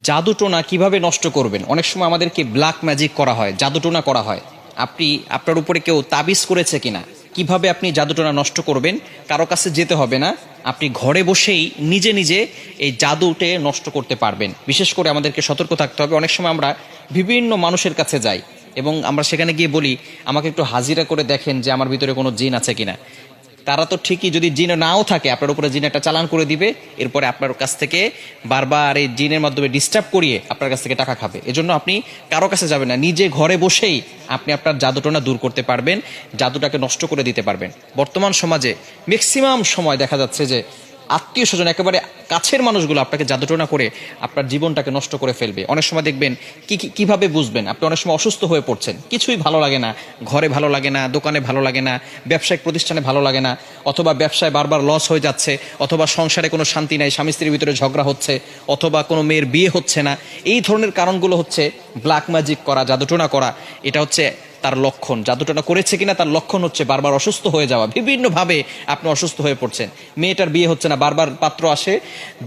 জাদুটোনা কিভাবে নষ্ট করবেন? অনেক সময় আমাদেরকে ব্ল্যাক ম্যাজিক করা হয়, জাদুটোনা করা হয়। আপনি আপনার উপরে কেউ তাবিজ করেছে কিনা, কিভাবে আপনি জাদুটোনা নষ্ট করবেন? কারো কাছে যেতে হবে না, আপনি ঘরে বসেই নিজে নিজে এই জাদুটে নষ্ট করতে পারবেন। বিশেষ করে আমাদেরকে সতর্ক থাকতে হবে। অনেক সময় আমরা বিভিন্ন মানুষের কাছে যাই এবং আমরা সেখানে গিয়ে বলি, আমাকে একটু হাজিরা করে দেখেন যে আমার ভিতরে কোনো জিন আছে কিনা। তারা তো ঠিকই, যদি জিন নাও থাকে আপনার উপরে জিন একটা চালান করে দিবে, এরপরে আপনার কাছ থেকে বারবার এই জিনের মাধ্যমে ডিস্টার্ব করিয়ে আপনার কাছ থেকে টাকা খাবে। এজন্য আপনি কারো কাছে যাবেন না, নিজে ঘরে বসেই আপনি আপনার জাদুটোনা দূর করতে পারবেন, জাদুটাকে নষ্ট করে দিতে পারবেন। বর্তমান সমাজে ম্যাক্সিমাম সময় দেখা যাচ্ছে যে আত্মীয় স্বজন, একেবারে কাছের মানুষগুলো আপনাকে জাদুটোনা করে আপনার জীবনটাকে নষ্ট করে ফেলবে। অনেক সময় দেখবেন কিভাবে বুঝবেন? আপনি অনেক সময় অসুস্থ হয়ে পড়ছেন, কিছুই ভালো লাগে না, ঘরে ভালো লাগে না, দোকানে ভালো লাগে না, ব্যবসায়িক প্রতিষ্ঠানে ভালো লাগে না, অথবা ব্যবসায় বারবার লস হয়ে যাচ্ছে, অথবা সংসারে কোনো শান্তি নাই, স্বামী স্ত্রীর ভিতরে ঝগড়া হচ্ছে, অথবা কোনো মেয়ের বিয়ে হচ্ছে না। এই ধরনের কারণগুলো হচ্ছে ব্ল্যাক ম্যাজিক করা, জাদুটোনা করা। এটা হচ্ছে তার লক্ষণ। জাদুটোনা করেছে কিনা তার লক্ষণ হচ্ছে বারবার অসুস্থ হয়ে যাওয়া, বিভিন্নভাবে আপনি অসুস্থ হয়ে পড়ছেন। মেয়েটার বিয়ে হচ্ছে না, বারবার পাত্র আসে,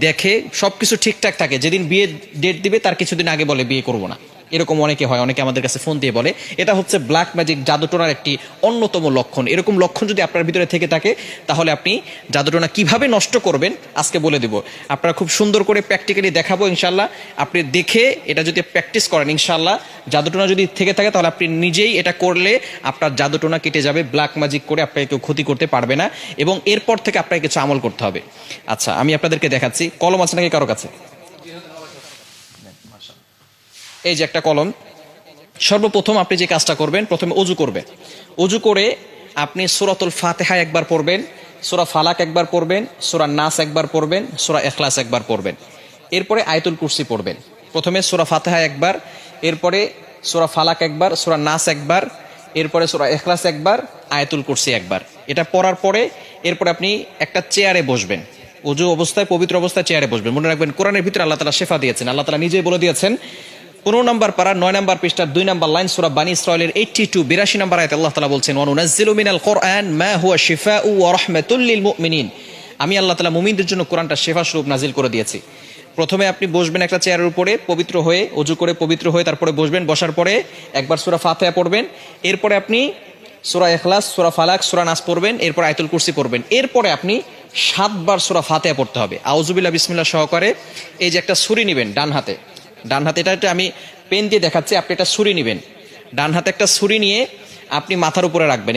দেখে সবকিছু ঠিকঠাক থাকে, যেদিন বিয়ে ডেট দিবে তার কিছুদিন আগে বলে বিয়ে করবো না। এরকম অনেকে হয়, অনেকে আমাদের কাছে ফোন দিয়ে বলে। এটা হচ্ছে ব্ল্যাক ম্যাজিক, জাদুটোনার একটি অন্যতম লক্ষণ। এরকম লক্ষণ যদি আপনার ভিতরে থেকে থাকে, তাহলে আপনি জাদুটোনা কিভাবে নষ্ট করবেন আজকে বলে দেব। আপনারা খুব সুন্দর করে প্র্যাকটিক্যালি দেখাবো ইনশাল্লাহ। আপনি দেখে এটা যদি প্র্যাকটিস করেন, ইনশাল্লাহ জাদুটোনা যদি থেকে থাকে তাহলে আপনি নিজেই এটা করলে আপনার জাদুটোনা কেটে যাবে। ব্ল্যাক ম্যাজিক করে আপনাকে কেউ ক্ষতি করতে পারবে না, এবং এরপর থেকে আপনাকে কিছু আমল করতে হবে। আচ্ছা, আমি আপনাদেরকে দেখাচ্ছি। কলম আছে নাকি কারো কাছে? এই যে একটা কলম। সর্বপ্রথম আপনি যে কাজটা করবেন, প্রথমে অজু করবেন। অজু করে আপনি সূরাতুল ফাতিহা একবার পড়বেন, সূরা ফালাক একবার পড়বেন, সূরা নাস একবার পড়বেন, সূরা ইখলাস একবার পড়বেন। এরপরে আয়াতুল কুরসি পড়বেন। প্রথমে সূরা ফাতিহা একবার, এরপরে সূরা ফালাক একবার, সূরা নাস একবার, এরপরে সূরা ইখলাস একবার, আয়াতুল কুরসি একবার। এটা পড়ার পরে এরপরে আপনি একটা চেয়ারে বসবেন। অজু অবস্থায়, পবিত্র অবস্থায় চেয়ারে বসবেন। মনে রাখবেন, কোরআনের ভিতরে আল্লাহ তাআলা শেফা দিয়েছেন। আল্লাহ তাআলা নিজেই বলে দিয়েছেন 15 নম্বর পারা 9 নম্বর পৃষ্ঠার 2 নম্বর লাইন, সূরা বানী ইসরাঈলের 82 নম্বর আয়াতে আল্লাহ তাআলা বলছেন, ওয়া নুনাজ্জিলু মিনাল কুরআন মা হুয়া শিফাউ ওয়া রাহমাতুল লিল মুমিনিন। আমি আল্লাহ তাআলা মুমিনদের জন্য কোরআনটা শেফা স্বরূপ নাজিল করে দিয়েছি। প্রথমে আপনি বসবেন একটা চেয়ারের উপরে, পবিত্র হয়ে, অজু করে পবিত্র হয়ে তারপরে বসবেন। বসার পরে একবার সূরা ফাতিহা পড়বেন, এরপরে আপনি সূরা ইখলাস, সূরা ফালাক, সূরা নাস পড়বেন, এরপর আয়াতুল কুরসি পড়বেন। এরপরে আপনি 7 বার সূরা ফাতিহা পড়তে হবে আউযুবিল্লাহ বিসমিল্লাহ সহকারে। এই যে একটা ছুরি নেবেন ডান হাতে, এটা আমি পেন দিয়ে দেখাচ্ছি, আপনি একটা ছুরি নেবেন। ডান হাতে একটা ছুরি নিয়ে আপনি মাথার উপরে রাখবেন,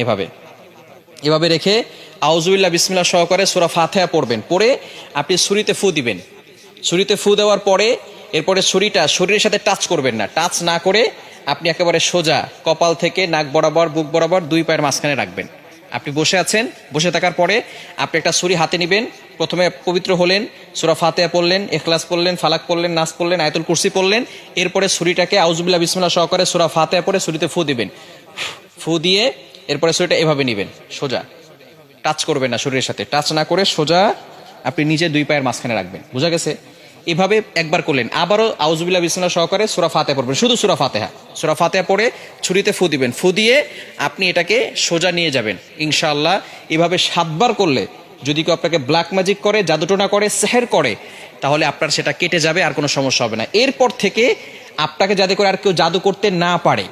এভাবে রেখে আউযুবিল্লাহ বিসমিল্লাহ সহকারে সূরা ফাতিহা পড়বেন। পড়ে আপনি ছুরিতে ফু দিবেন। ছুরিতে ফু দেওয়ার পরে এরপরে ছুরিটা শরীরের সাথে টাচ করবেন না। টাচ না করে আপনি একেবারে সোজা কপাল থেকে নাক বরাবর, বুক বরাবর 2 পায়ের মাঝখানে রাখবেন। আপনি বসে আছেন, বসে থাকার পরে আপনি একটা ছুরি হাতে নেবেন। প্রথমে পবিত্র হলেন, সূরা ফাতিহা পড়লেন, ইখলাস পড়লেন, ফালাক পড়লেন, নাস পড়লেন, আয়াতুল কুরসি পড়লেন। এরপরে ছুরিটাকে আউযুবিল্লাহ বিসমিল্লাহ সহকারে সূরা ফাতিহা পড়ে ছুরিতে ফু দিবেন। ফু দিয়ে এরপরে ছুরিটা এভাবে নেবেন, সোজা, টাচ করবেন না, শরীরের সাথে টাচ না করে সোজা আপনি নিজে 2 পায়ের মাঝখানে রাখবেন। বোঝা গেছে? এভাবে একবার করলেন। আবারও আউযুবিল্লাহ বিসমিল্লাহ সহকারে সূরা ফাতিহা পড়বেন, শুধু সূরা ফাতিহা পড়ে ছুরিতে ফু দিবেন। ফু দিয়ে আপনি এটাকে সোজা নিয়ে যাবেন ইনশাআল্লাহ। এভাবে 7 বার করলে যদি কেউ আপনাকে ব্ল্যাক ম্যাজিক করে, জাদুটোনা করে, সেহের করে, তাহলে আপনার সেটা কেটে যাবে, আর কোনো সমস্যা হবে না। এরপর থেকে আপনাকে যাতে করে আর কেউ জাদু করতে না পারে,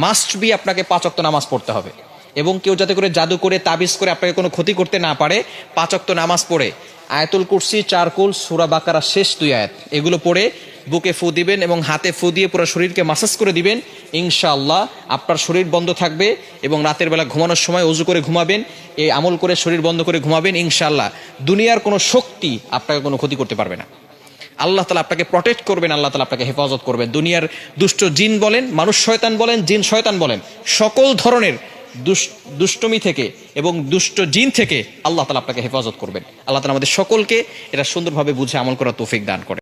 মাস্ট বি আপনাকে 5 ওয়াক্ত নামাজ পড়তে হবে। এবং কেউ যাতে করে জাদু করে, তাবিজ করে আপনাকে কোনো ক্ষতি করতে না পারে, 5 ওয়াক্ত নামাজ পড়ে আয়াতুল কুরসি, 4 কুল, সূরা বাকারা শেষ 2 আয়াত এগুলো পড়ে বুকে ফু দিবেন এবং হাতে ফু দিয়ে পুরো শরীরকে মাসাজ করে দিবেন। ইনশাআল্লাহ আপনার শরীর বন্ধ থাকবে, এবং রাতের বেলা ঘুমানোর সময় ওযু করে ঘুমাবেন, এই আমল করে শরীর বন্ধ করে ঘুমাবেন। ইনশাআল্লাহ দুনিয়ার কোনো শক্তি আপনাকে কোনো ক্ষতি করতে পারবে না। আল্লাহ তাআলা আপনাকে প্রটেক্ট করবেন, আল্লাহ তাআলা আপনাকে হেফাজত করবেন। দুনিয়ার দুষ্ট জিন বলেন, মানুষ শয়তান বলেন, জিন শয়তান বলেন, সকল ধরনের দুষ্টমি থেকে এবং দুষ্ট জিন থেকে আল্লাহ তাআলা আপনাকে হেফাজত করবেন। আল্লাহ তাআলা আমাদের সকলকে এটা সুন্দরভাবে বুঝে আমল করার তৌফিক দান করেন।